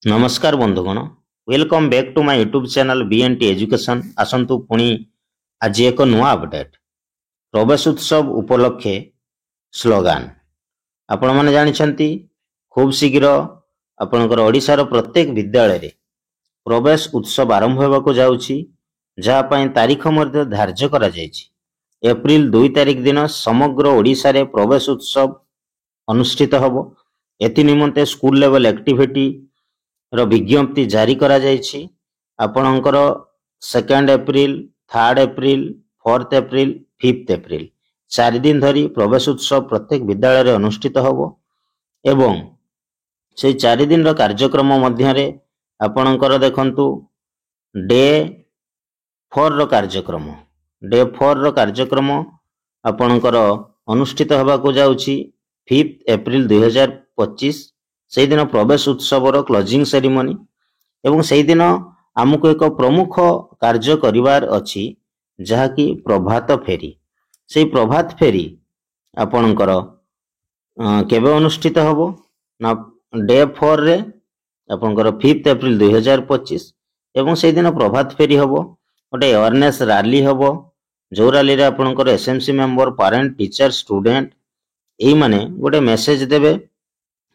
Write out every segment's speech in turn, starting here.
नमस्कार बंधुगण, welcome back to my YouTube channel BNT education. आसंतु पुणी आज एक नुआ अपडेट प्रवेश उत्सव उपलक्षे स्लोगान आपण माने जानिछंती। खूब शीघ्र आपणकर ओडिशार प्रत्येक विद्यालय रे प्रवेश उत्सव आरंभ होबाको जाउछि, जहा पई तारीख मध्ये धार्य करा जायछि। एप्रिल 2 तारीख दिन समग्र ओडिशा रे प्रवेश उत्सव अनुष्ठित हबो। एथि निमंते स्कूल लेवल एक्टिविटी रो विज्ञप्ति जारी करा जायछि। आपणकर 2 एप्रिल, 3 एप्रिल, 4 एप्रिल, 5 एप्रिल 4 दिन धरी प्रवेश उत्सव प्रत्येक विद्यालय रे अनुष्ठित हबो। एवं से 4 दिन रो कार्यक्रम मध्य रे आपणकर देखंतु डे 4 रो कार्यक्रम आपणकर अनुष्ठित हबा को जाउछि 5 एप्रिल 2025। से दिन प्रवेश उत्सव रो क्लोजिंग सेरेमनी एवं से दिन आमको एक प्रमुख कार्य करिवार अछि, जहा कि प्रभात फेरी। से प्रभात फेरी आपणकर केबे अनुष्ठित हबो ना डे 4 रे आपणकर 5 एप्रिल 2025 एवं से दिन प्रभात फेरी हबो। गोटे अवेयरनेस रैली हबो, जो रैली रे आपणकर SMC member, parent, teacher, student एई माने गोटे मेसेज देबे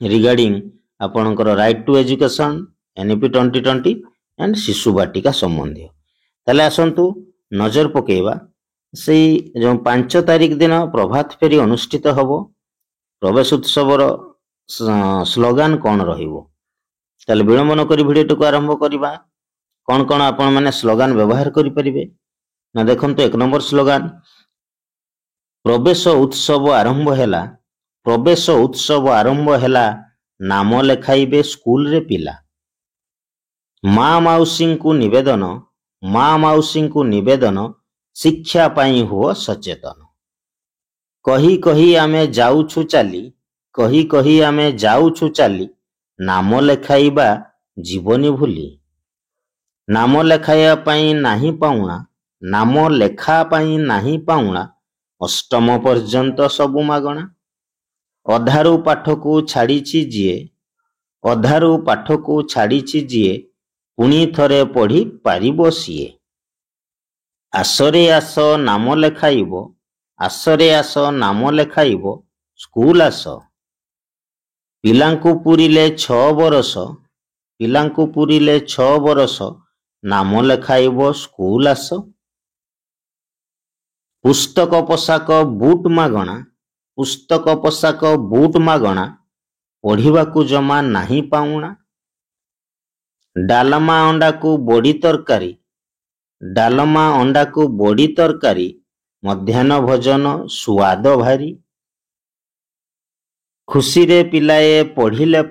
रिगार्डिंग आपणकर right to education, NEP 2020 and शिशु बाटिका संबंधी। ताले आसंतु नजर पकेइबा से जो 5 तारीख दिन प्रभात फेरी अनुष्ठित हबो। प्रवेश उत्सव रो स्लोगान कोन रहिबो, ताले विलंब न करी भिडियो को आरंभ करिबा। कोन कोन आपण माने स्लोगान व्यवहार करि परिबे ना देखंतु। 1 नंबर स्लोगान, प्रवेश उत्सव आरंभ हैला नाम लेखाइबे स्कूल रे पिला। माँ माउसी को निवेदन शिक्षा पाई हुओ सचेतन। कही कही आमे जाउछु चाली नाम लेखाइबा जीवनी भूली। नाम लेखाइबा पाई नाही पाउना अष्टम पर्यंत सबु मागणा। अधारू पाठ को छाड़ीची जिए पुणी थरे पढ़ी पारिबो सिए। आसरे आस नाम लेखाइबो स्कूल आस। पिलांकु पुरिले 6 बरस नाम लेखाइबो स्कूल आस। पुस्तक पोशाक बूट मागणा पढ़िबा को जमा नहीं पाउना। डालमा अंडा को बड़ी तरकारी मध्याह्न भोजन स्वाद भारी। खुशी रे पिलाए पढ़िले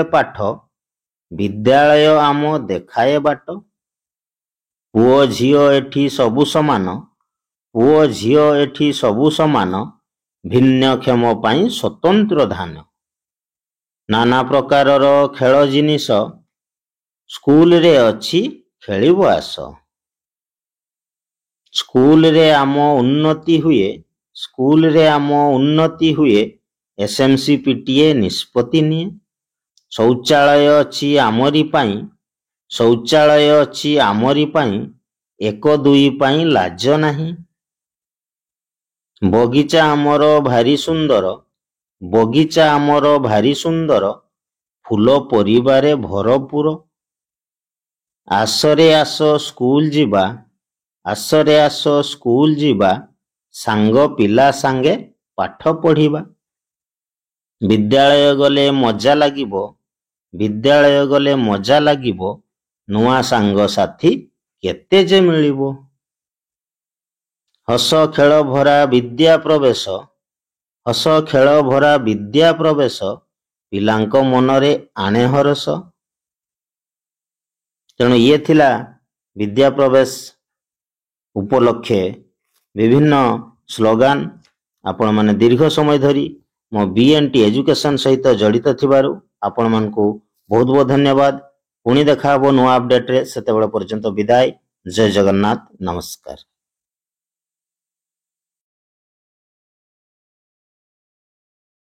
पाठ विद्यालय आम देखाए बाट। पुओ झियो एठी सबु समान भिन्नक्षम पाई स्वतंत्र धान। नाना प्रकार खेल जिनिस स्कूल रे अछि खेलिबो आस। स्कूल रे आम उन्नति हुए एसएमसी पीटीए निष्पत्ति निये। शौचालय अछि आमरी पाई 1-2 पाई लाज नाही। बगीचा आमर भारी सुंदर फूल परिवारे भरपूर। आसरे आस स्कूल जीवा सांग पिला सांगे पाठ पढ़िबा। विद्यालय गले मजा लागिबो नुआ सांग साथी केते जे मिलिबो। हस खेल भरा विद्या प्रवेश पिलांको मनरे आणे हरस। तेणु ये थिला विद्या प्रवेश उपलक्षे विभिन्न स्लोगान। आपण माने दीर्घ समय धरी मो बीएनटी एजुकेशन सहित जड़ित थिबारु आपण मानकु बहुत बहुत धन्यवाद। पुणी देखा हबो नुआ अपडेट रे, सेते बेला पर्यंत विदाय। जय जगन्नाथ, नमस्कार।